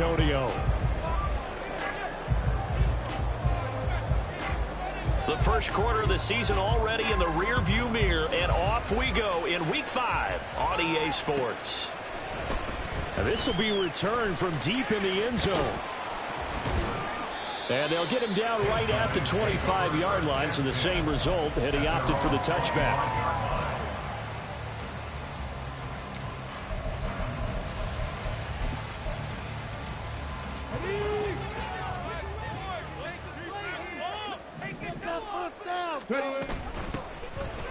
Antonio. The first quarter of the season already in the rearview mirror, and off we go in Week 5 on EA Sports. And this will be returned from deep in the end zone. And they'll get him down right at the 25-yard line, so the same result, and he opted for the touchback.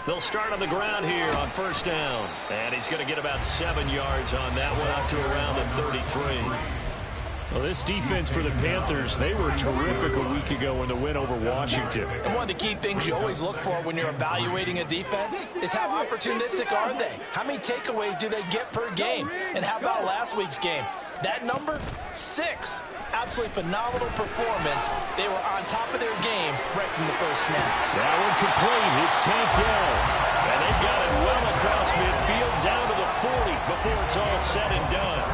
They'll start on the ground here on first down. And he's going to get about 7 yards on that one, up to around the 33. Well, this defense for the Panthers, they were terrific a week ago in the win over Washington. And one of the key things you always look for when you're evaluating a defense is how opportunistic are they? How many takeaways do they get per game? And how about last week's game? That number, 6. Absolutely phenomenal performance. They were on top of their game right from the first snap. That one complete. It's tanked down. And they've got it well across midfield down to the 40 before it's all said and done.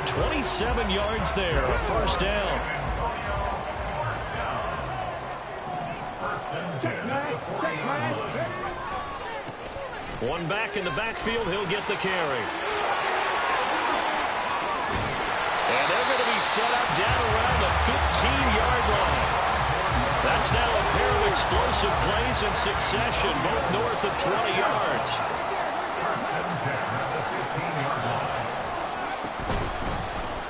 27 yards there, a first down. One back in the backfield, he'll get the carry. And they're going to be set up down around the 15-yard line. That's now a pair of explosive plays in succession, both north of 20 yards.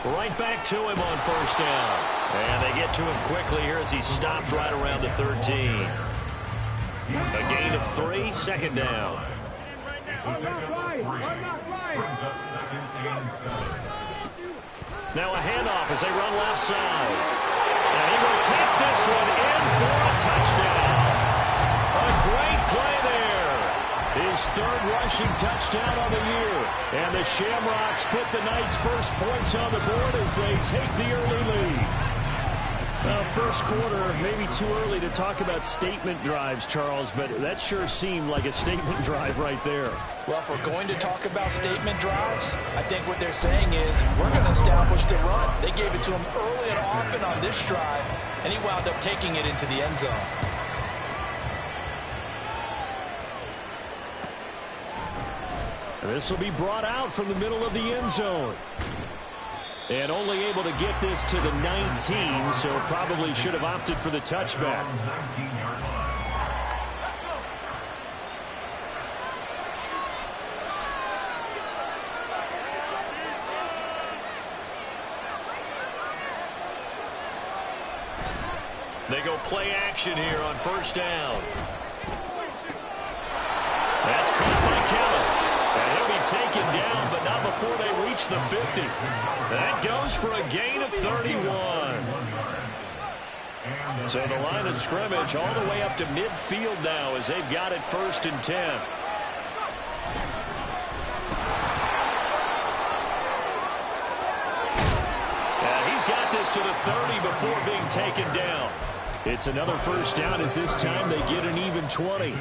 Right back to him on first down. And they get to him quickly here as he stopped right around the 13. A gain of 3, second down. Now a handoff as they run left side. And he will take this one in for a touchdown. A great play there. His third rushing touchdown of the year. And the Shamrocks put the Knights' first points on the board as they take the early lead. First quarter, maybe too early to talk about statement drives, Charles, but that sure seemed like a statement drive right there. Well, if we're going to talk about statement drives, I think what they're saying is we're going to establish the run. They gave it to him early and often on this drive, and he wound up taking it into the end zone. And this will be brought out from the middle of the end zone. And only able to get this to the 19, so probably should have opted for the touchback. They go play action here on first down. That's caught by Kelly. And he'll be taken down, but not before they reach the 50. That goes for a gain of 31. So the line of scrimmage all the way up to midfield now as they've got it first and 10. And he's got this to the 30 before being taken down. It's another first down as this time they get an even 20.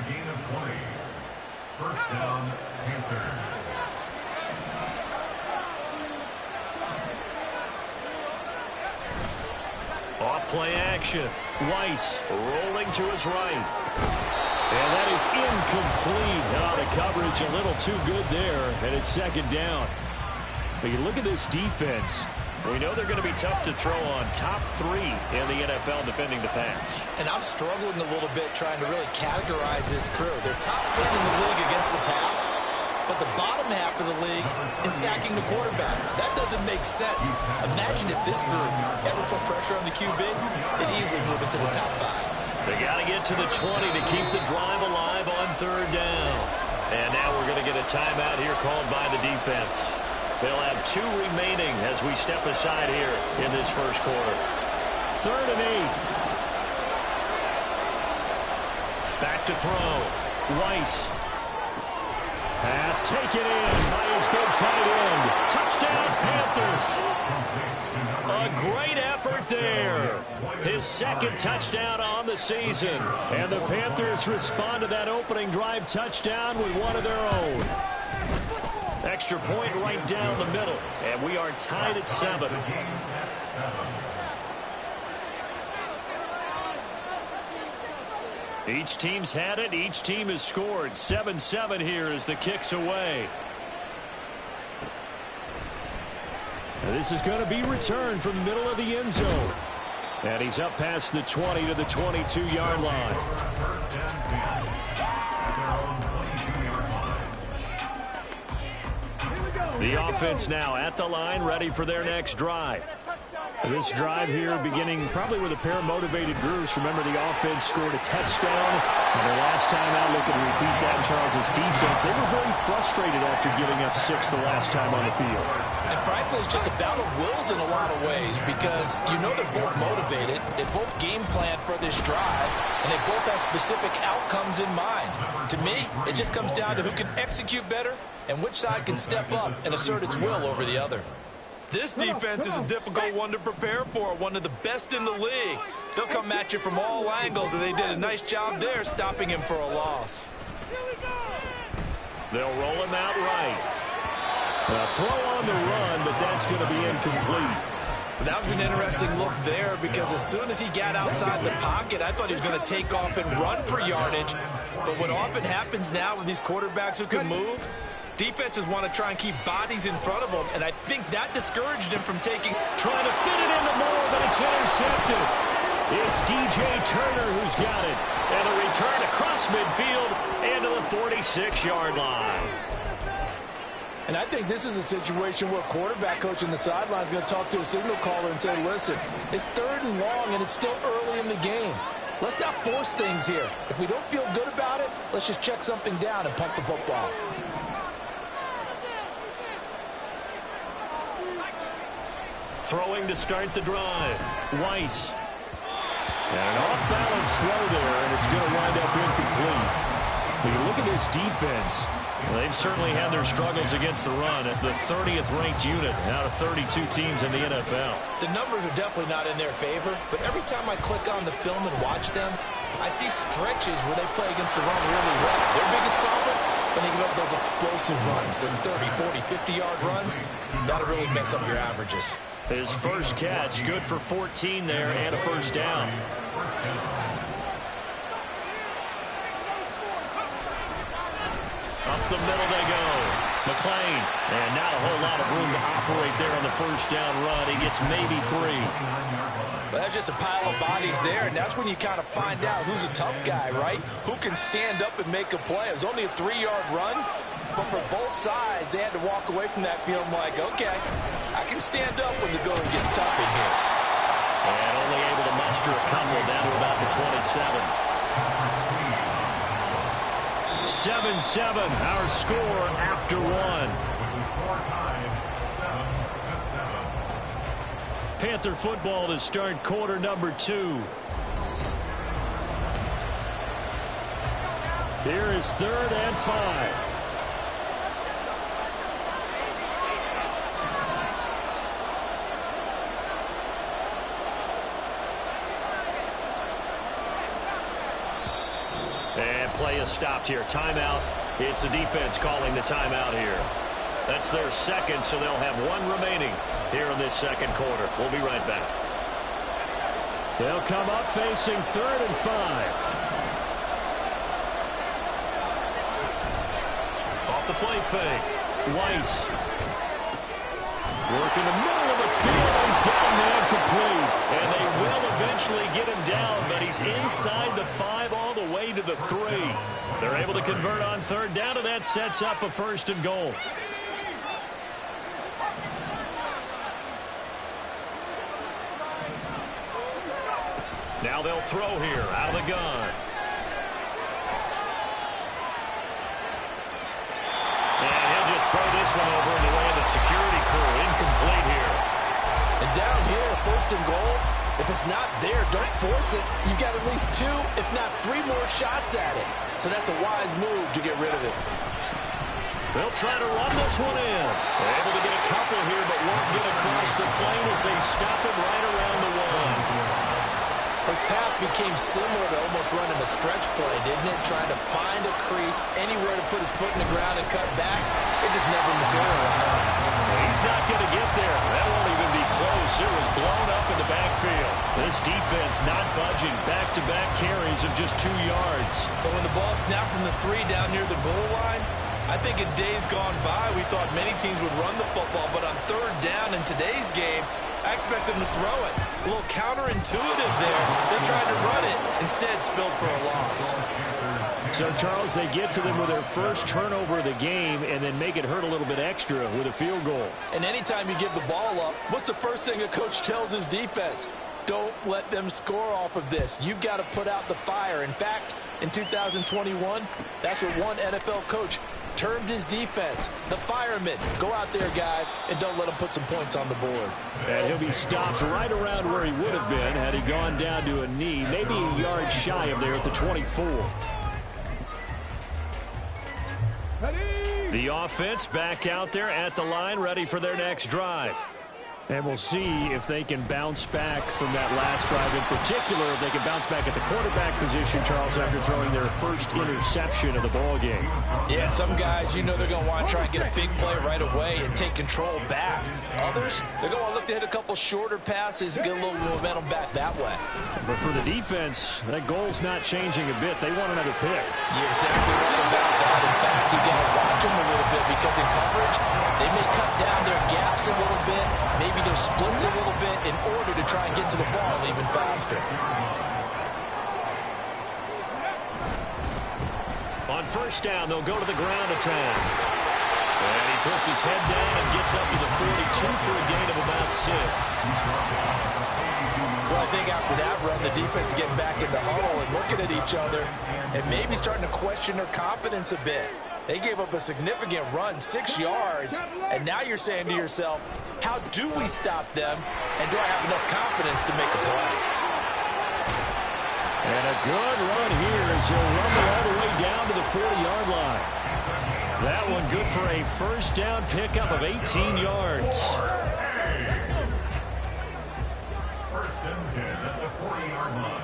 First down, Panthers. Off play action. Weiss rolling to his right. And that is incomplete. The coverage a little too good there, and it's second down. But you look at this defense. We know they're going to be tough to throw on. Top 3 in the NFL defending the pass. And I'm struggling a little bit trying to really categorize this crew. They're top 10 in the league against the pass, but the bottom half of the league in sacking the quarterback. That doesn't make sense. Imagine if this group ever put pressure on the QB, they'd easily move into the top 5. They got to get to the 20 to keep the drive alive on third down. And now we're going to get a timeout here called by the defense. They'll have 2 remaining as we step aside here in this first quarter. Third and 8. Back to throw. Weiss. Pass taken in by his big tight end. Touchdown, Panthers. A great effort there. His second touchdown on the season. And the Panthers respond to that opening drive touchdown with one of their own. Extra point right down the middle, and we are tied at 7. Each team's had it. Each team has scored. 7-7 here as the kick's away. And this is going to be returned from the middle of the end zone. And he's up past the 20 to the 22-yard line. The offense now at the line, ready for their next drive. This drive here beginning probably with a pair of motivated groups. Remember, the offense scored a touchdown. And the last time out, looking to repeat that, Charles' defense, they were very frustrated after giving up 6 the last time on the field. And frankly, it's just a bout of wills in a lot of ways because you know they're both motivated. They both game plan for this drive, and they both have specific outcomes in mind. To me, it just comes down to who can execute better and which side can step up and assert its will over the other. This defense is a difficult one to prepare for, one of the best in the league. They'll come at you from all angles, and they did a nice job there stopping him for a loss. They'll roll him out right. A throw on the run, but that's going to be incomplete. That was an interesting look there because as soon as he got outside the pocket, I thought he was going to take off and run for yardage. But what often happens now with these quarterbacks who can move, defenses want to try and keep bodies in front of them, and I think that discouraged him from taking. Trying to fit it into Moore, but it's intercepted. It's DJ Turner who's got it. And a return across midfield and to the 46-yard line. And I think this is a situation where quarterback coach on the sideline is going to talk to a signal caller and say, listen, it's 3rd and long, and it's still early in the game. Let's not force things here. If we don't feel good about it, let's just check something down and punt the football. Throwing to start the drive. Weiss. And an off-balance throw there, and it's going to wind up incomplete. When you look at this defense, they've certainly had their struggles against the run at the 30th ranked unit out of 32 teams in the NFL. The numbers are definitely not in their favor, but every time I click on the film and watch them, I see stretches where they play against the run really well. Their biggest problem, when they give up those explosive runs, those 30, 40, 50-yard runs, that'll really mess up your averages. His first catch, good for 14 there and a first down. Up the middle they go. McClain. And not a whole lot of room to operate there on the first down run. He gets maybe 3. Well, that's just a pile of bodies there, and that's when you kind of find out who's a tough guy, right? Who can stand up and make a play. It was only a 3-yard run, but for both sides, they had to walk away from that feeling like, okay, I can stand up when the going gets tough in here. And only able to muster a couple down to about the 27. 7-7, our score after 1. Panther football to start quarter number 2. Here is 3rd and 5. And play is stopped here. Timeout. It's the defense calling the timeout here. That's their second, so they'll have 1 remaining here in this second quarter. We'll be right back. They'll come up facing 3rd and 5. Off the play fake. Weiss. Working the middle of the field. He's got a man complete. And they will eventually get him down, but he's inside the 5 all the way to the 3. They're able to convert on 3rd down, and that sets up a 1st and goal. Now they'll throw here out of the gun. And he'll just throw this one over in the way of the security crew. Incomplete here. And down here, 1st and goal, if it's not there, don't force it. You've got at least 2, if not 3 more shots at it. So that's a wise move to get rid of it. They'll try to run this one in. They're able to get a couple here, but won't get across the plane as they stop him right around the 1. A His path became similar to almost running a stretch play, didn't it? Trying to find a crease, anywhere to put his foot in the ground and cut back. It just never materialized. He's not going to get there. That won't even be close. It was blown up in the backfield. This defense not budging. Back-to-back carries of just 2 yards. But when the ball snapped from the 3 down near the goal line, I think in days gone by, we thought many teams would run the football, but on 3rd down in today's game, I expect them to throw it. A little counterintuitive there. They tried to run it, instead spilled for a loss. So, Charles, they get to them with their first turnover of the game and then make it hurt a little bit extra with a field goal. And anytime you give the ball up, what's the first thing a coach tells his defense? Don't let them score off of this. You've got to put out the fire. In fact, in 2021, that's what one NFL coach termed his defense, the firemen. Go out there, guys, and don't let them put some points on the board. And he'll be stopped right around where he would have been had he gone down to a knee, maybe a yard shy of there at the 24. The offense back out there at the line, ready for their next drive. And we'll see if they can bounce back from that last drive. In particular, if they can bounce back at the quarterback position, Charles, after throwing their first interception of the ball game. Yeah, some guys, you know they're going to want to try and get a big play right away and take control back. Others, they're going to look to hit a couple shorter passes and get a little momentum back that way. But for the defense, that goal's not changing a bit. They want another pick. You're exactly right about that. In fact, you got to watch them a little bit because in coverage, they may cut down their gaps a little bit, maybe their splits a little bit in order to try and get to the ball even faster. On 1st down, they'll go to the ground attack. And he puts his head down and gets up to the 42 for a gain of about 6. Well, I think after that run, the defense is getting back in the huddle and looking at each other and maybe starting to question their confidence a bit. They gave up a significant run, 6 yards, and now you're saying to yourself, how do we stop them, and do I have enough confidence to make a play? And a good run here as he'll rumble all the way down to the 40-yard line. That one good for a 1st down pickup of 18 yards. 1st and 10 at the 40-yard line.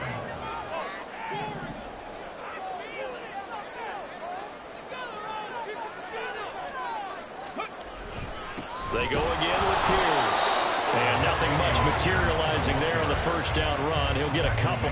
They go again with Pierce. And nothing much materializing there on the 1st down run. He'll get a couple.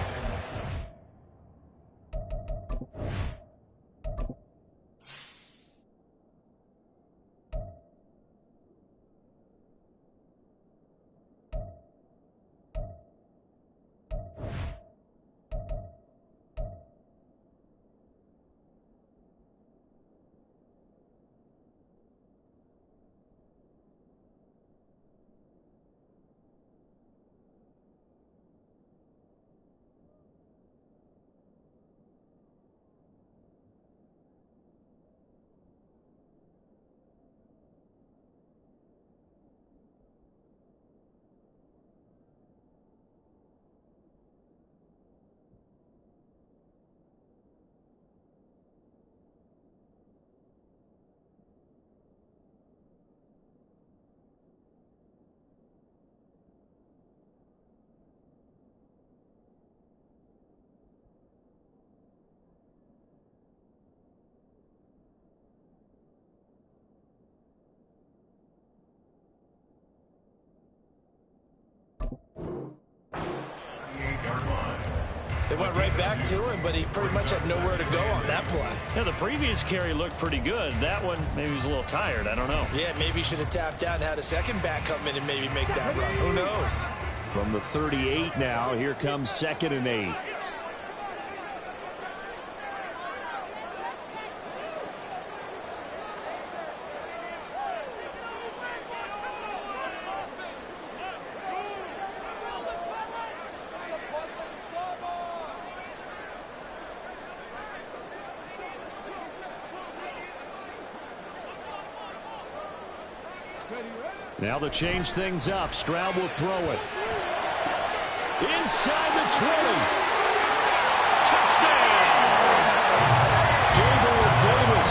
They went right back to him, but he pretty much had nowhere to go on that play. Yeah, the previous carry looked pretty good. That one, maybe he was a little tired. I don't know. Yeah, maybe he should have tapped out and had a second back come in and maybe make that run. Who knows? From the 38 now, here comes 2nd and 8. Now they'll change things up. Stroud will throw it. Inside the 20. Touchdown! Gabriel Davis,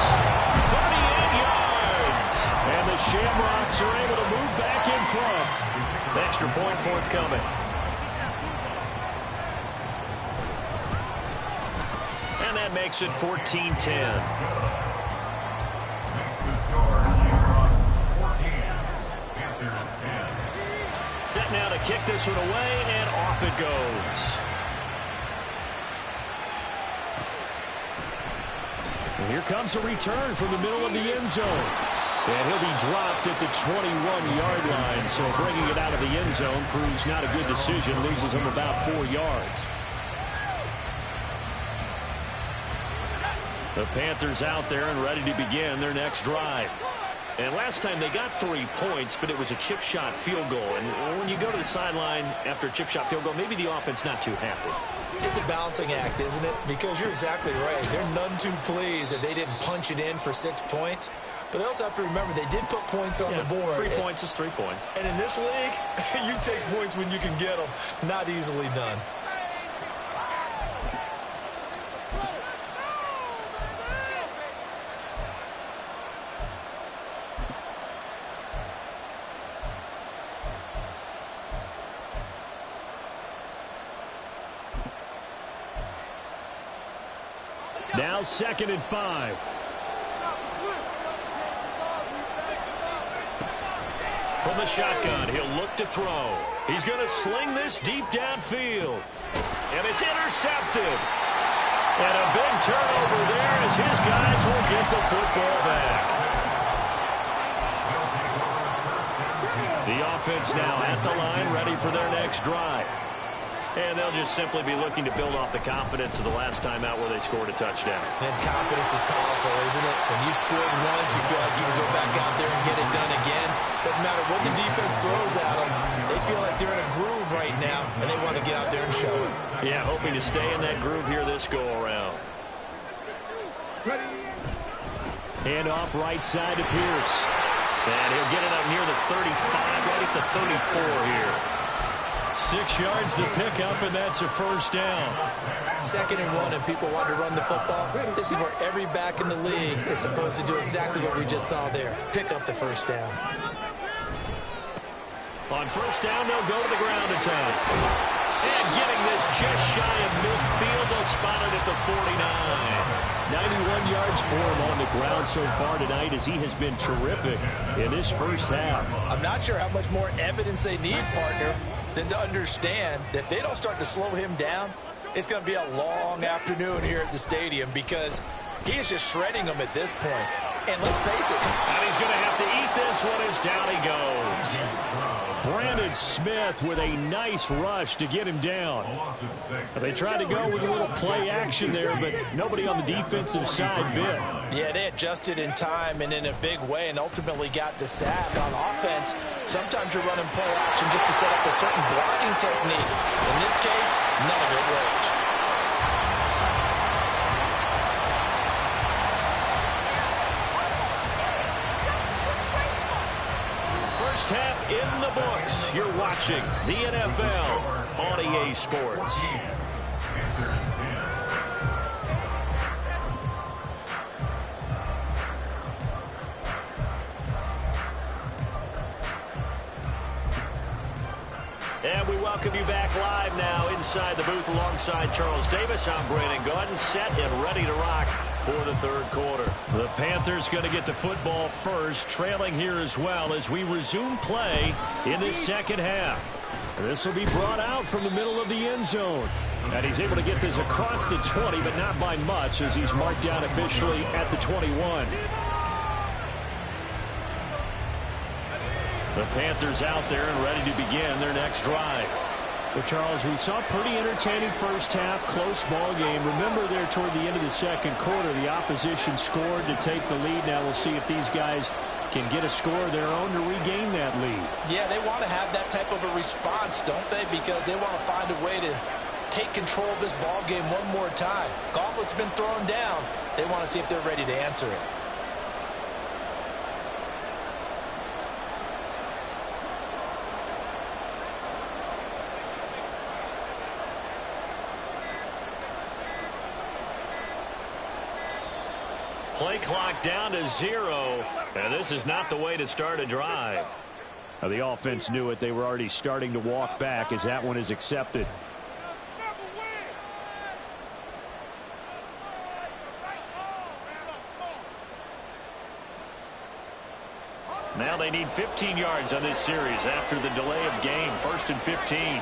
38 yards. And the Shamrocks are able to move back in front. Extra point forthcoming. that makes it 14-10. Set now to kick this one away, and off it goes. And here comes a return from the middle of the end zone. And he'll be dropped at the 21-yard line. So bringing it out of the end zone proves not a good decision. Loses him about 4 yards. The Panthers out there and ready to begin their next drive. And last time they got 3 points, but it was a chip shot field goal. And when you go to the sideline after a chip shot field goal, maybe the offense not too happy. It's a balancing act, isn't it? Because you're exactly right. They're none too pleased that they didn't punch it in for 6 points. But they also have to remember they did put points on the board. 3 points is 3 points. And in this league, you take points when you can get them. Not easily done. Now 2nd and 5. From the shotgun, he'll look to throw. He's going to sling this deep downfield. And it's intercepted. And a big turnover there as his guys will get the football back. The offense now at the line, ready for their next drive. And they'll just simply be looking to build off the confidence of the last time out where they scored a touchdown. And confidence is powerful, isn't it? When you've scored once, you feel like you can go back out there and get it done again. Doesn't matter what the defense throws at them. They feel like they're in a groove right now, and they want to get out there and show it. Yeah, hoping to stay in that groove here this go-around. Hand off right side to Pierce. And he'll get it up near the 35, right at the 34 here. 6 yards to pick up, and that's a first down. 2nd and 1, and people want to run the football. This is where every back in the league is supposed to do exactly what we just saw there. Pick up the first down. On first down, they'll go to the ground attack. And getting this just shy of midfield, they'll spot it at the 49. 91 yards for him on the ground so far tonight as he has been terrific in this first half. I'm not sure how much more evidence they need, partner, than to understand that if they don't start to slow him down, it's going to be a long afternoon here at the stadium because he is just shredding them at this point. And let's face it. And he's going to have to eat this one as down he goes. Brandon Smith with a nice rush to get him down. They tried to go with a little play action there, but nobody on the defensive side bit. Yeah, they adjusted in time and in a big way and ultimately got the sack on offense. Sometimes you're running play action just to set up a certain blocking technique. In this case, none of it worked. First half in the books. You're watching the NFL on EA Sports. And we welcome you back live now inside the booth alongside Charles Davis. I'm Brandon Gordon, set and ready to rock for the third quarter. The Panthers going to get the football first, trailing here as well as we resume play in this second half. This will be brought out from the middle of the end zone. And he's able to get this across the 20, but not by much as he's marked down officially at the 21. The Panthers out there and ready to begin their next drive. Well, Charles, we saw a pretty entertaining first half, close ball game. Remember there toward the end of the second quarter, the opposition scored to take the lead. Now we'll see if these guys can get a score of their own to regain that lead. Yeah, they want to have that type of a response, don't they? Because they want to find a way to take control of this ball game one more time. Gauntlet's been thrown down. They want to see if they're ready to answer it. Play clock down to 0, and this is not the way to start a drive. Now, the offense knew it. They were already starting to walk back as that one is accepted. Now they need 15 yards on this series after the delay of game. 1st and 15.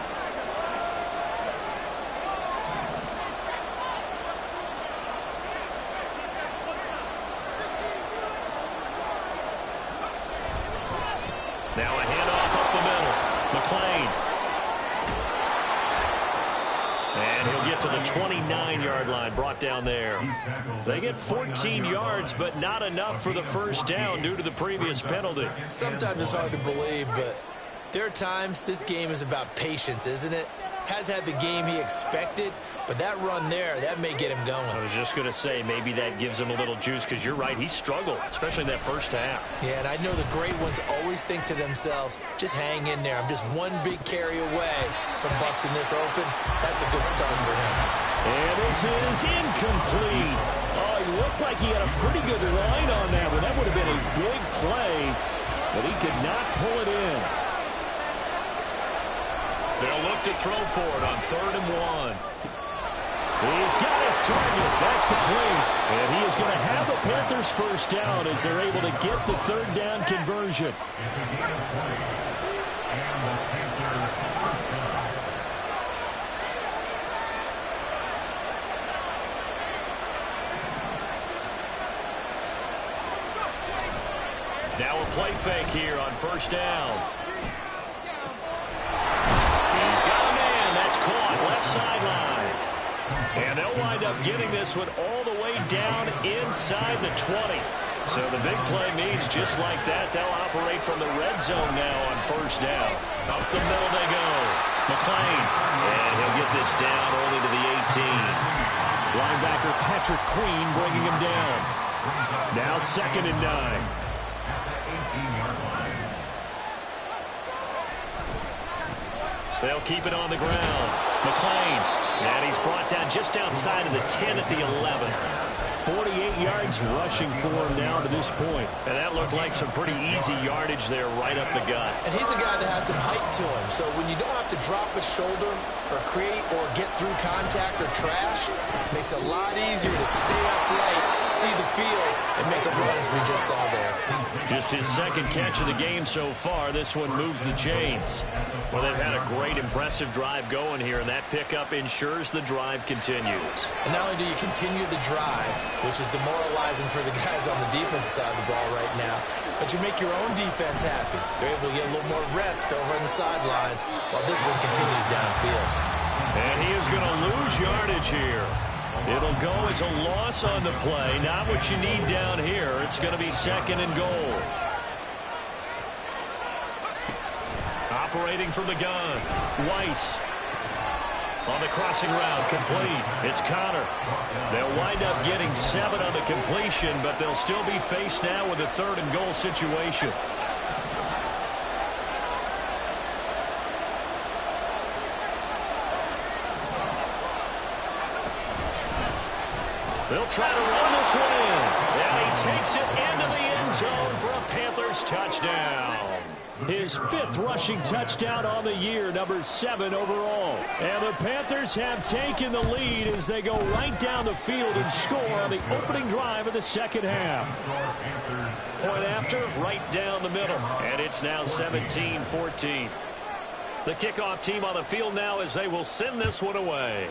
Now a handoff up the middle. McClain. And he'll get to the 29-yard line, brought down there. They get 14 yards, but not enough for the first down due to the previous penalty. Sometimes it's hard to believe, but there are times this game is about patience, isn't it? Has had the game he expected, but that run there, that may get him going. I was just going to say, maybe that gives him a little juice, because you're right, he struggled, especially in that first half. Yeah, and I know the great ones always think to themselves, just hang in there. I'm just one big carry away from busting this open. That's a good start for him. And this is incomplete. Oh, he looked like he had a pretty good line on that one. That would have been a big play, but he could not pull it in. They'll look to throw for it on 3rd and 1. He's got his target. That's complete. And he is going to have the Panthers first down as they're able to get the 3rd down conversion. Now a play fake here on 1st down. Left sideline. And they'll wind up getting this one all the way down inside the 20. So the big play means just like that, they'll operate from the red zone now on 1st down. Up the middle they go. McClain. And he'll get this down only to the 18. Linebacker Patrick Queen bringing him down. Now 2nd and 9. They'll keep it on the ground. McClain. And he's brought down just outside of the 10 at the 11. 48 yards rushing for him now to this point. And that looked like some pretty easy yardage there right up the gut. And he's a guy that has some height to him. So when you don't have to drop a shoulder or create or get through contact or trash, it makes it a lot easier to stay upright, see the field, and make a run as we just saw there. Just his 2nd catch of the game so far. This one moves the chains. Well, they've had a great, impressive drive going here, and that pickup ensures the drive continues. And not only do you continue the drive, which is demoralizing for the guys on the defense side of the ball right now, but you make your own defense happy. They're able to get a little more rest over on the sidelines while this one continues downfield. And he is going to lose yardage here. It'll go as a loss on the play. Not what you need down here. It's going to be 2nd and goal. Operating from the gun, Weiss. On the crossing route, complete. It's Connor. They'll wind up getting 7 on the completion, but they'll still be faced now with a 3rd and goal situation. They'll try to run this one in. And he takes it into the end zone for a Panthers touchdown. His 5th rushing touchdown on the year, number 7 overall. And the Panthers have taken the lead as they go right down the field and score on the opening drive of the 2nd half. Point after, right down the middle. And it's now 17-14. The kickoff team on the field now as they will send this one away.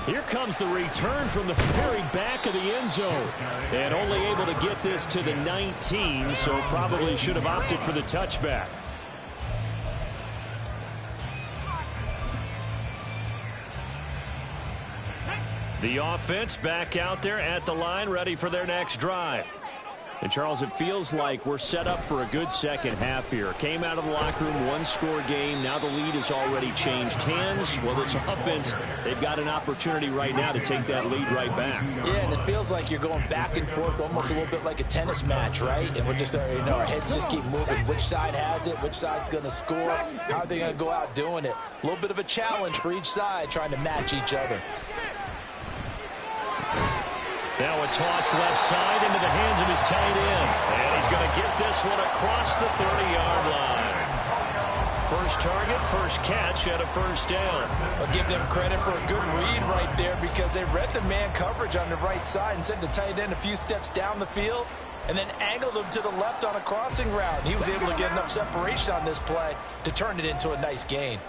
Here comes the return from the very back of the end zone. And only able to get this to the 19, so probably should have opted for the touchback. The offense back out there at the line, ready for their next drive. And, Charles, it feels like we're set up for a good 2nd half here. Came out of the locker room, 1-score game. Now the lead has already changed hands. Well, this offense, they've got an opportunity right now to take that lead right back. Yeah, and it feels like you're going back and forth almost a little bit like a tennis match, right? And we're just, our heads just keep moving. Which side has it? Which side's going to score? How are they going to go out doing it? A little bit of a challenge for each side trying to match each other. Now a toss left side into the hands of his tight end. And he's going to get this one across the 30-yard line. First target, first catch, and a first down. I'll give them credit for a good read right there because they read the man coverage on the right side and sent the tight end a few steps down the field and then angled him to the left on a crossing route. He was able to get enough separation on this play to turn it into a nice gain.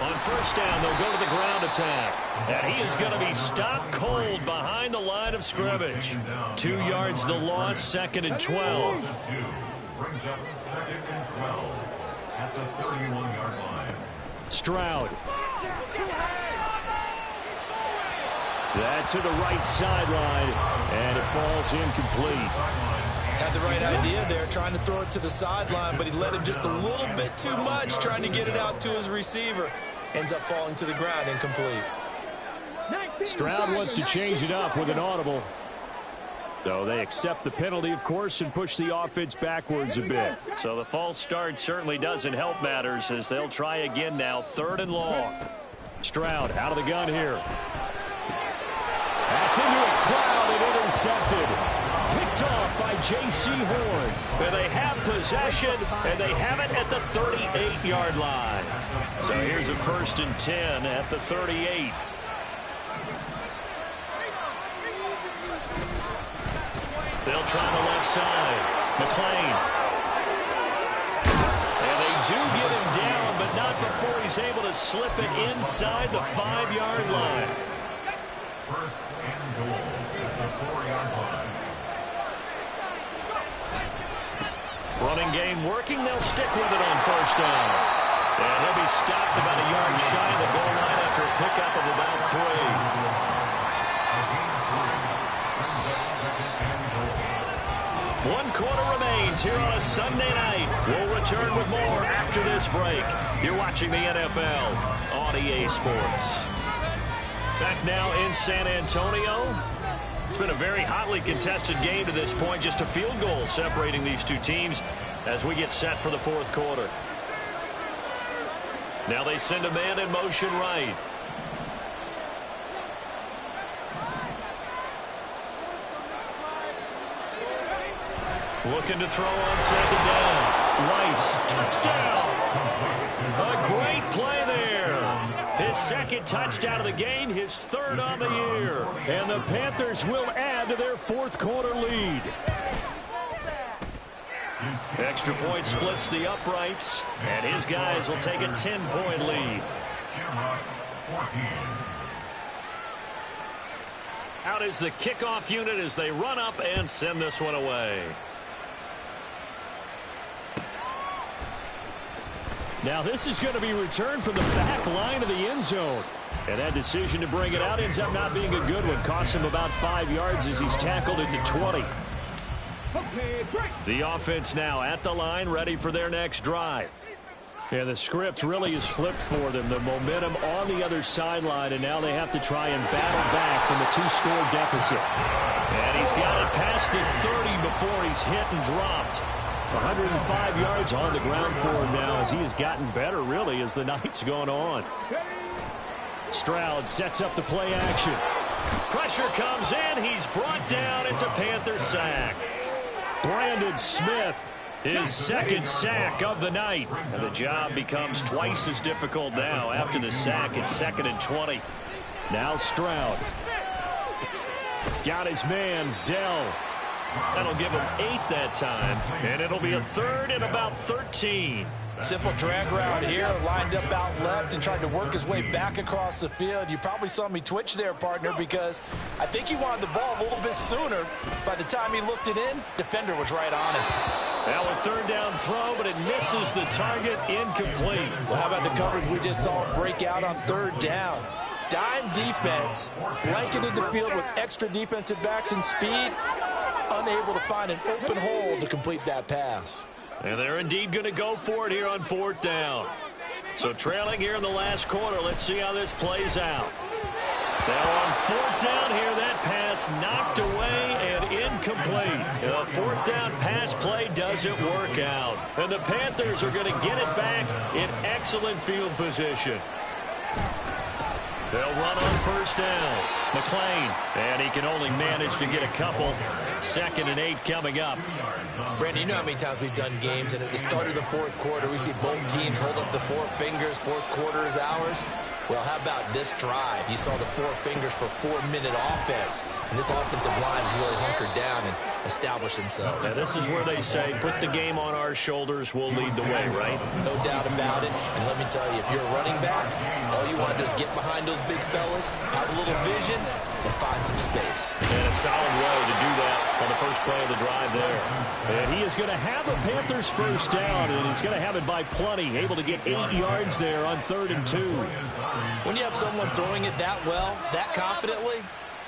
On first down, they'll go to the ground attack. And he is going to be stopped cold behind the line of scrimmage. 2 yards the loss, 2nd and 12. Brings up 2nd and 12 at the 31-yard line. Stroud. That to the right sideline, and it falls incomplete. Had the right idea there, trying to throw it to the sideline, but he let him just a little bit too much, trying to get it out to his receiver. Ends up falling to the ground, incomplete. Stroud wants to change it up with an audible. So they accept the penalty, of course, and push the offense backwards a bit. So the false start certainly doesn't help matters as they'll try again now, 3rd and long. Stroud out of the gun here. That's into a crowd and intercepted. Picked off by J.C. Horn. And they have possession, and they have it at the 38-yard line. So here's a 1st and 10 at the 38. They'll try the left side. McLean. And they do get him down, but not before he's able to slip it inside the 5-yard line. 1st and goal at the 4-yard line. Running game working. They'll stick with it on first down. And he'll be stopped about a yard shy of the goal line after a pickup of about 3. 1 quarter remains here on a Sunday night. We'll return with more after this break. You're watching the NFL on EA Sports. Back now in San Antonio. It's been a very hotly contested game to this point. Just a field goal separating these two teams as we get set for the 4th quarter. Now they send a man in motion right. Looking to throw on 2nd down. Rice, touchdown. A great play there. His 2nd touchdown of the game, his 3rd on the year. And the Panthers will add to their 4th quarter lead. Extra point splits the uprights, and his guys will take a 10-point lead. Shamrocks 14. Out is the kickoff unit as they run up and send this one away. Now this is going to be returned from the back line of the end zone. And that decision to bring it out ends up not being a good one. Costs him about 5 yards as he's tackled at the 20. The offense now at the line, ready for their next drive. And the script really is flipped for them. The momentum on the other sideline, and now they have to try and battle back from a 2-score deficit. And he's got it past the 30 before he's hit and dropped. 105 yards on the ground for him now as he has gotten better, really, as the night's gone on. Stroud sets up the play action. Pressure comes in. He's brought down. It's a Panther sack. Brandon Smith, his 2nd sack of the night. And the job becomes twice as difficult now. After the sack, it's 2nd and 20. Now Stroud. Got his man, Dell. That'll give him 8 that time. And it'll be a 3rd and about 13. Simple drag route here, lined up out left and tried to work his way back across the field. You probably saw me twitch there, partner, because I think he wanted the ball a little bit sooner. By the time he looked it in, defender was right on him. Now a 3rd down throw, but it misses the target, incomplete. Well, how about the coverage we just saw break out on 3rd down? Dime defense, blanketed the field with extra defensive backs and speed, unable to find an open hole to complete that pass. And they're indeed going to go for it here on 4th down. So trailing here in the last quarter, let's see how this plays out. Now on 4th down here, that pass knocked away and incomplete. The 4th down pass play doesn't work out. And the Panthers are going to get it back in excellent field position. They'll run on first down. McLean, and he can only manage to get a couple. 2nd and 8 coming up. Brandon, you know how many times we've done games, and at the start of the fourth quarter, we see both teams hold up the 4 fingers, fourth quarter is ours. Well, how about this drive? You saw the 4 fingers for 4-minute offense, and this offensive line has really hunkered down and established themselves. Now, this is where they say, put the game on our shoulders, we'll lead the way, right? No doubt about it, and let me tell you, if you're a running back, all you want to do is get behind those big fellas, have a little vision, and find some space. And a solid way to do that on the first play of the drive there. And he is going to have a Panthers first down, and he's going to have it by plenty, able to get 8 yards there on 3rd and 2. When you have someone throwing it that well, that confidently,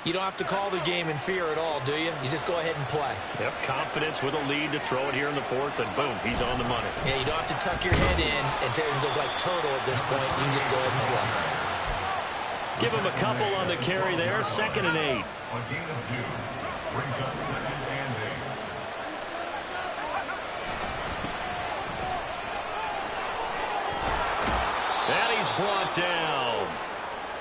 you don't have to call the game in fear at all, do you? You just go ahead and play. Yep, confidence with a lead to throw it here in the 4th, and boom, he's on the money. Yeah, you don't have to tuck your head in and look like turtle at this point. You can just go ahead and play. Give him a couple on the carry there, 2nd and 8. A gain of 2 brings us 2nd and 8. And he's brought down.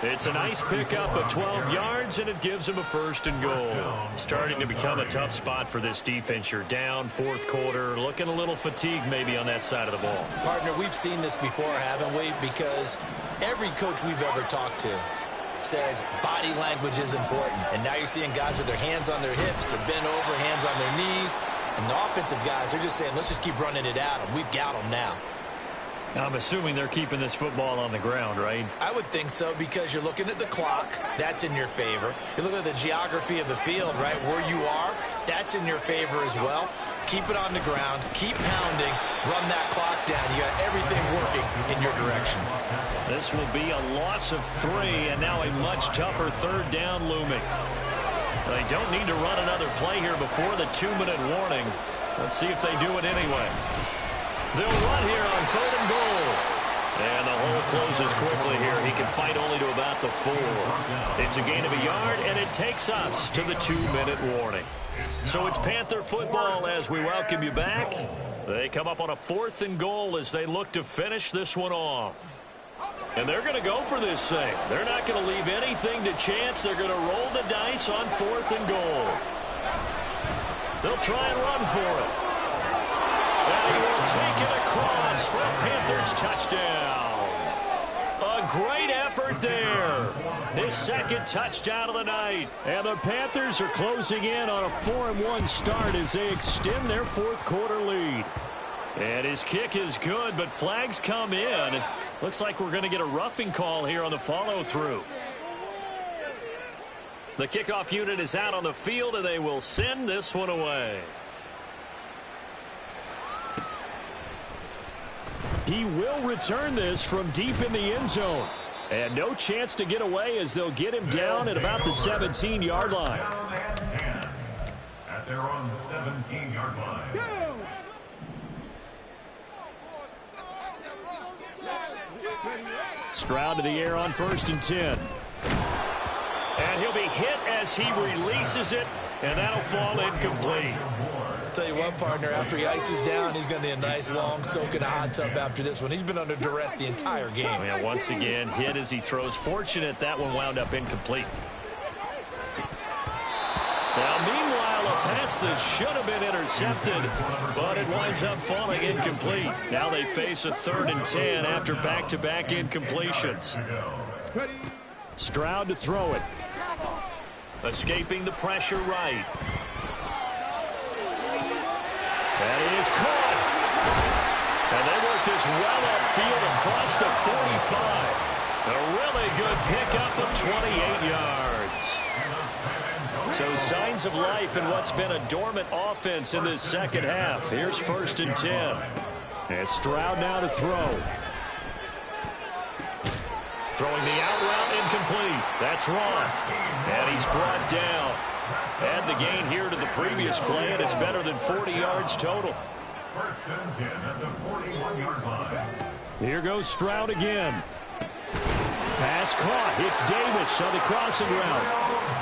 It's a nice pickup of 12 yards, and it gives him a 1st and goal. Starting to become a tough spot for this defense. You're down 4th quarter, looking a little fatigued maybe on that side of the ball. Partner, we've seen this before, haven't we? Because every coach we've ever talked to says body language is important. And now you're seeing guys with their hands on their hips, they're bent over, hands on their knees. And the offensive guys, they're just saying, let's just keep running it at them. We've got them now. Now, I'm assuming they're keeping this football on the ground, right? I would think so, because you're looking at the clock. That's in your favor. You're looking at the geography of the field, right? Where you are, that's in your favor as well. Keep it on the ground. Keep pounding. Run that clock down. You got everything working in your direction. This will be a loss of 3, and now a much tougher 3rd down looming. They don't need to run another play here before the 2-minute warning. Let's see if they do it anyway. They'll run here on 3rd and goal. And the hole closes quickly here. He can fight only to about the 4. It's a gain of a yard, and it takes us to the 2-minute warning. So it's Panther football as we welcome you back. They come up on a 4th and goal as they look to finish this one off. And they're going to go for this thing. They're not going to leave anything to chance. They're going to roll the dice on 4th and goal. They'll try and run for it. And he will take it across for a Panthers touchdown. A great effort there. His 2nd touchdown of the night. And the Panthers are closing in on a 4-1 start as they extend their 4th quarter lead. And his kick is good, but flags come in. Looks like we're going to get a roughing call here on the follow-through. The kickoff unit is out on the field, and they will send this one away. He will return this from deep in the end zone. And no chance to get away as they'll get him down at about the 17-yard line. At their own 17-yard line. Stroud to the air on 1st and 10. And he'll be hit as he releases it, and that'll fall incomplete. Tell you what, partner, after he ices down, he's going to need a nice long soak in a hot tub after this one. He's been under duress the entire game. Yeah, once again, hit as he throws. Fortunate that one wound up incomplete. Now, meanwhile, a pass that should have been intercepted, but it winds up falling incomplete. Now they face a 3rd and 10 after back-to-back incompletions. Stroud to throw it. Escaping the pressure right. That is caught. And they work this well upfield across the 45. A really good pickup of 28 yards. So signs of life in what's been a dormant offense in this 2nd half. Here's 1st and 10. And Stroud now to throw. Throwing the out route incomplete. That's Roth. And he's brought down. Add the gain here to the previous play, and it's better than 40 yards total. 1st and 10 at the 41-yard line. Here goes Stroud again. Pass caught. It's Davis on the crossing route.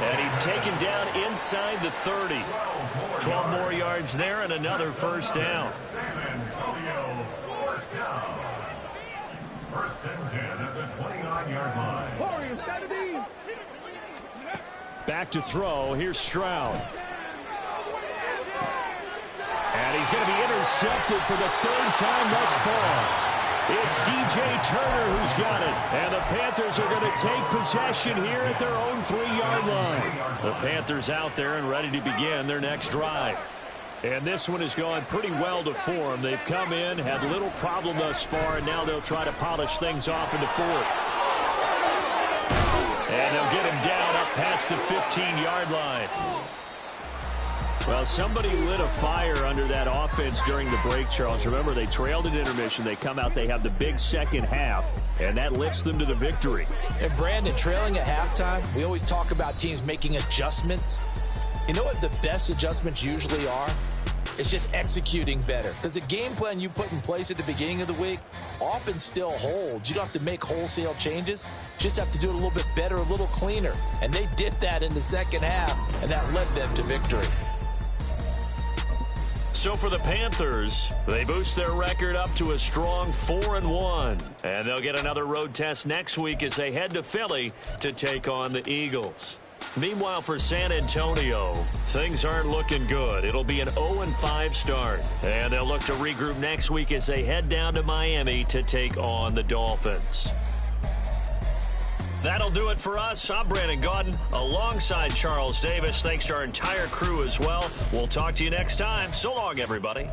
And he's taken down inside the 30. 12 more yards there and another 1st down. First and 10 at the 29-yard line. Back to throw. Here's Stroud. And he's going to be intercepted for the third time thus far. It's DJ Turner who's got it. And the Panthers are going to take possession here at their own 3-yard line. The Panthers out there and ready to begin their next drive. And this one has gone pretty well to form. They've come in, had little problem thus far, and now they'll try to polish things off in the fourth. And they'll get him down up past the 15-yard line. Well, somebody lit a fire under that offense during the break, Charles. Remember, they trailed at intermission. They come out, they have the big second half, and that lifts them to the victory. And Brandon, trailing at halftime, we always talk about teams making adjustments. You know what the best adjustments usually are? It's just executing better. Because the game plan you put in place at the beginning of the week often still holds. You don't have to make wholesale changes. You just have to do it a little bit better, a little cleaner. And they did that in the second half, and that led them to victory. So for the Panthers, they boost their record up to a strong 4-1. And they'll get another road test next week as they head to Philly to take on the Eagles. Meanwhile, for San Antonio, things aren't looking good. It'll be an 0-5 start. And they'll look to regroup next week as they head down to Miami to take on the Dolphins. That'll do it for us. I'm Brandon Gaudin alongside Charles Davis. Thanks to our entire crew as well. We'll talk to you next time. So long, everybody.